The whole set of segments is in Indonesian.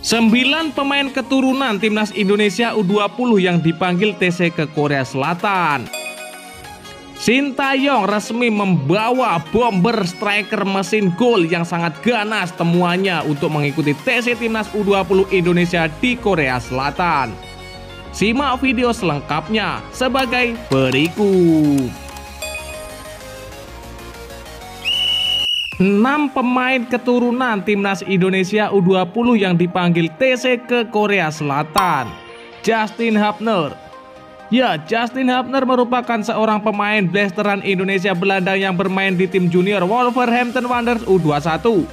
9 pemain keturunan timnas Indonesia U20 yang dipanggil TC ke Korea Selatan. Sintayong resmi membawa bomber striker mesin gol yang sangat ganas temuannya untuk mengikuti TC timnas U20 Indonesia di Korea Selatan. Simak video selengkapnya sebagai berikut. 6 pemain keturunan timnas Indonesia U20 yang dipanggil TC ke Korea Selatan. Justin Hapner. Ya, Justin Hapner merupakan seorang pemain blasteran Indonesia Belanda yang bermain di tim junior Wolverhampton Wanderers U21.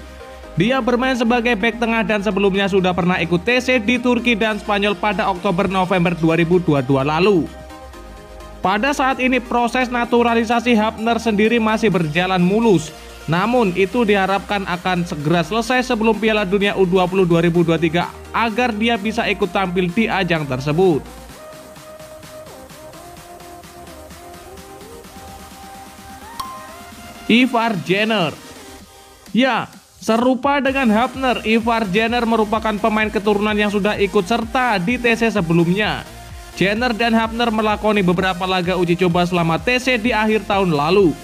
Dia bermain sebagai bek tengah dan sebelumnya sudah pernah ikut TC di Turki dan Spanyol pada Oktober-November 2022 lalu. Pada saat ini proses naturalisasi Hapner sendiri masih berjalan mulus. Namun itu diharapkan akan segera selesai sebelum Piala Dunia U20 2023 agar dia bisa ikut tampil di ajang tersebut. Ivar Jenner. Ya, serupa dengan Hapner, Ivar Jenner merupakan pemain keturunan yang sudah ikut serta di TC sebelumnya. Jenner dan Hapner melakoni beberapa laga uji coba selama TC di akhir tahun lalu.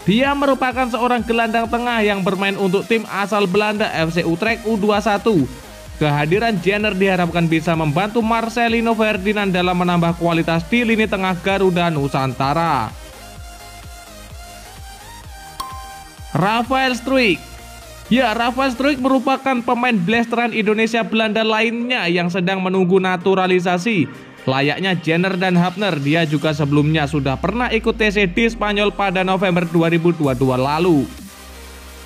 Dia merupakan seorang gelandang tengah yang bermain untuk tim asal Belanda FC Utrecht U21. Kehadiran Jenner diharapkan bisa membantu Marcelino Ferdinand dalam menambah kualitas di lini tengah Garuda Nusantara. Rafael Struijk. Ya, Rafael Struijk merupakan pemain blasteran Indonesia Belanda lainnya yang sedang menunggu naturalisasi. Layaknya Jenner dan Hapner, dia juga sebelumnya sudah pernah ikut TC di Spanyol pada November 2022 lalu.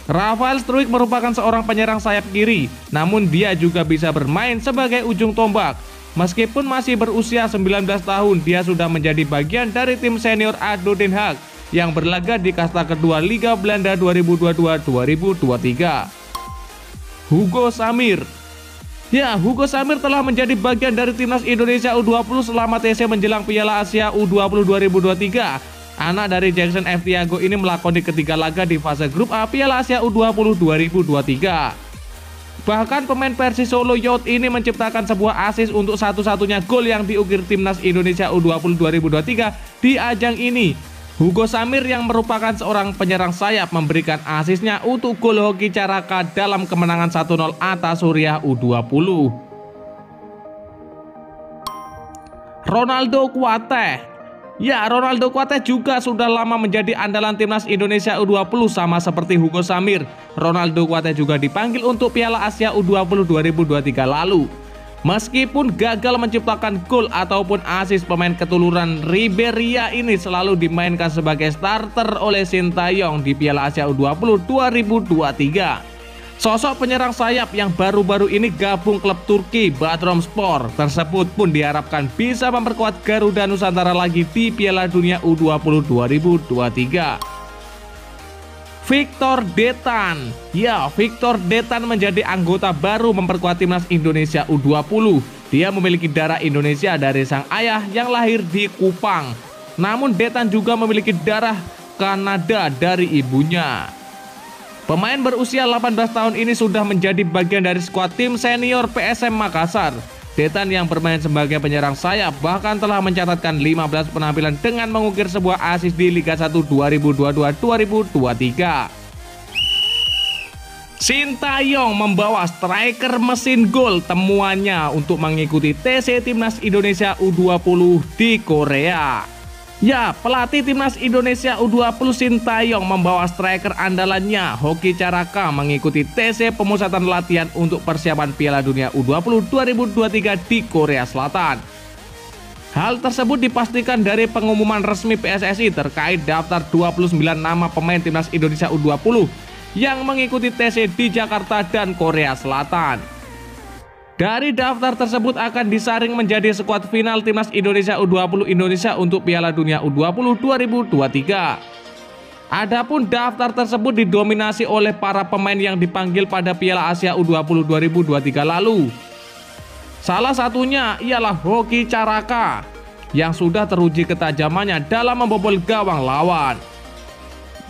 Rafael Struijk merupakan seorang penyerang sayap kiri, namun dia juga bisa bermain sebagai ujung tombak. Meskipun masih berusia 19 tahun, dia sudah menjadi bagian dari tim senior ADO Den Haag yang berlaga di kasta kedua Liga Belanda 2022-2023. Hugo Samir. Ya, Hugo Samir telah menjadi bagian dari timnas Indonesia U20 selama TC menjelang Piala Asia U20 2023. Anak dari Jackson F. Tiago ini melakoni ketiga laga di fase grup A Piala Asia U20 2023. Bahkan pemain Persis Solo Youth ini menciptakan sebuah assist untuk satu-satunya gol yang diukir timnas Indonesia U20 2023 di ajang ini. Hugo Samir yang merupakan seorang penyerang sayap memberikan asisnya untuk gol Hoki Caraka dalam kemenangan 1-0 atas Suriah U20. Ronaldo Kuateh. Ya, Ronaldo Kuateh juga sudah lama menjadi andalan timnas Indonesia U20 sama seperti Hugo Samir. Ronaldo Kuateh juga dipanggil untuk Piala Asia U20 2023 lalu. Meskipun gagal menciptakan gol ataupun asis, pemain keturunan Liberia ini selalu dimainkan sebagai starter oleh Sintayong di Piala Asia U20 2023. Sosok penyerang sayap yang baru-baru ini gabung klub Turki Batromspor tersebut pun diharapkan bisa memperkuat Garuda Nusantara lagi di Piala Dunia U20 2023. Victor Detan. Ya, Victor Detan menjadi anggota baru memperkuat timnas Indonesia U20. Dia memiliki darah Indonesia dari sang ayah yang lahir di Kupang. Namun Detan juga memiliki darah Kanada dari ibunya. Pemain berusia 18 tahun ini sudah menjadi bagian dari skuad tim senior PSM Makassar. Detan yang bermain sebagai penyerang sayap bahkan telah mencatatkan 15 penampilan dengan mengukir sebuah assist di Liga 1 2022-2023. Sintayong membawa striker mesin gol temuannya untuk mengikuti TC Timnas Indonesia U20 di Korea. Ya, pelatih Timnas Indonesia U20 Sintayong membawa striker andalannya Hoki Caraka mengikuti TC pemusatan latihan untuk persiapan Piala Dunia U20 2023 di Korea Selatan. Hal tersebut dipastikan dari pengumuman resmi PSSI terkait daftar 29 nama pemain Timnas Indonesia U20 yang mengikuti TC di Jakarta dan Korea Selatan. Dari daftar tersebut akan disaring menjadi skuad final Timnas Indonesia U20 Indonesia untuk Piala Dunia U20 2023. Adapun daftar tersebut didominasi oleh para pemain yang dipanggil pada Piala Asia U20 2023 lalu. Salah satunya ialah Hoki Caraka yang sudah teruji ketajamannya dalam membobol gawang lawan.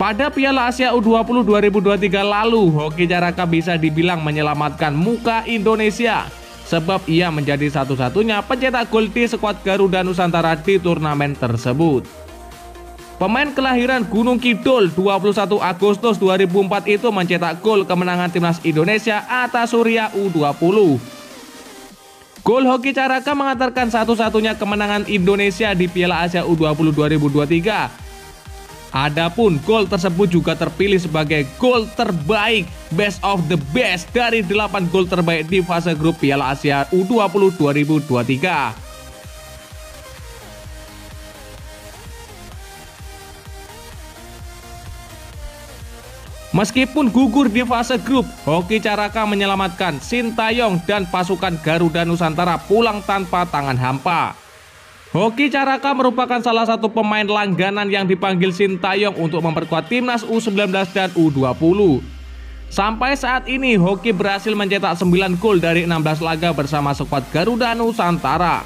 Pada Piala Asia U20 2023 lalu, Hoki Caraka bisa dibilang menyelamatkan muka Indonesia sebab ia menjadi satu-satunya pencetak gol di skuad Garuda Nusantara di turnamen tersebut. Pemain kelahiran Gunung Kidul 21 Agustus 2004 itu mencetak gol kemenangan timnas Indonesia atas Suriah U20. Gol Hoki Caraka mengantarkan satu-satunya kemenangan Indonesia di Piala Asia U20 2023. Adapun gol tersebut juga terpilih sebagai gol terbaik best of the best dari 8 gol terbaik di fase grup Piala Asia U20 2023. Meskipun gugur di fase grup, Hoki Caraka menyelamatkan Sintayong dan pasukan Garuda Nusantara pulang tanpa tangan hampa. Hoki Caraka merupakan salah satu pemain langganan yang dipanggil Sintayong untuk memperkuat timnas U19 dan U20. Sampai saat ini, Hoki berhasil mencetak 9 gol dari 16 laga bersama skuad Garuda Nusantara.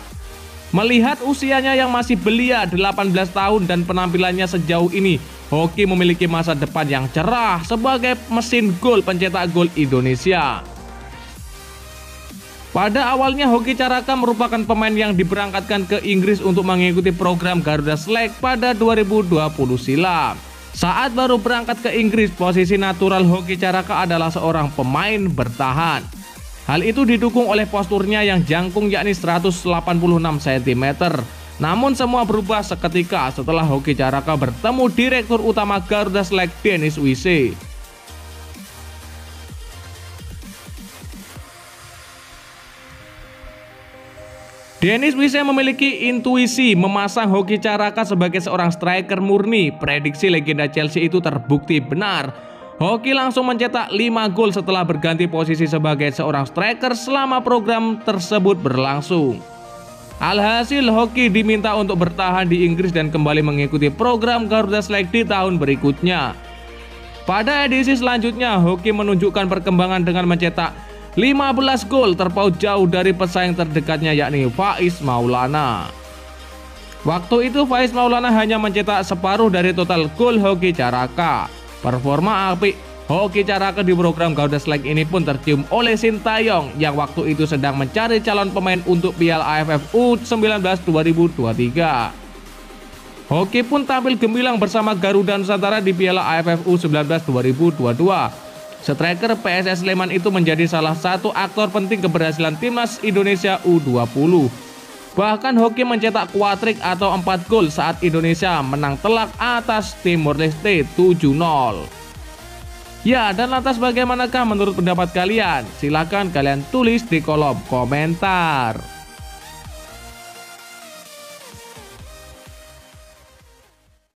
Melihat usianya yang masih belia 18 tahun dan penampilannya sejauh ini, Hoki memiliki masa depan yang cerah sebagai mesin gol pencetak gol Indonesia. Pada awalnya Hoki Caraka merupakan pemain yang diberangkatkan ke Inggris untuk mengikuti program Garuda Select pada 2020 silam. Saat baru berangkat ke Inggris, posisi natural Hoki Caraka adalah seorang pemain bertahan. Hal itu didukung oleh posturnya yang jangkung yakni 186 cm. Namun semua berubah seketika setelah Hoki Caraka bertemu Direktur Utama Garuda Select Denis Wise. Denis Wise memiliki intuisi memasang Hoki Caraka sebagai seorang striker murni. Prediksi legenda Chelsea itu terbukti benar. Hoki langsung mencetak 5 gol setelah berganti posisi sebagai seorang striker selama program tersebut berlangsung. Alhasil Hoki diminta untuk bertahan di Inggris dan kembali mengikuti program Garuda Select di tahun berikutnya. Pada edisi selanjutnya, Hoki menunjukkan perkembangan dengan mencetak 15 gol terpaut jauh dari pesaing terdekatnya yakni Faiz Maulana. Waktu itu Faiz Maulana hanya mencetak separuh dari total gol Hoki Caraka. Performa apik Hoki Caraka di program Garuda Select ini pun tercium oleh Sintayong yang waktu itu sedang mencari calon pemain untuk Piala AFF U19 2023. Hoki pun tampil gemilang bersama Garuda Nusantara di Piala AFF U19 2022. Striker PSS Sleman itu menjadi salah satu aktor penting keberhasilan timnas Indonesia U20. Bahkan Hoki mencetak kuatrik atau 4 gol saat Indonesia menang telak atas Timor Leste 7-0. Ya, dan lantas bagaimanakah menurut pendapat kalian? Silahkan kalian tulis di kolom komentar.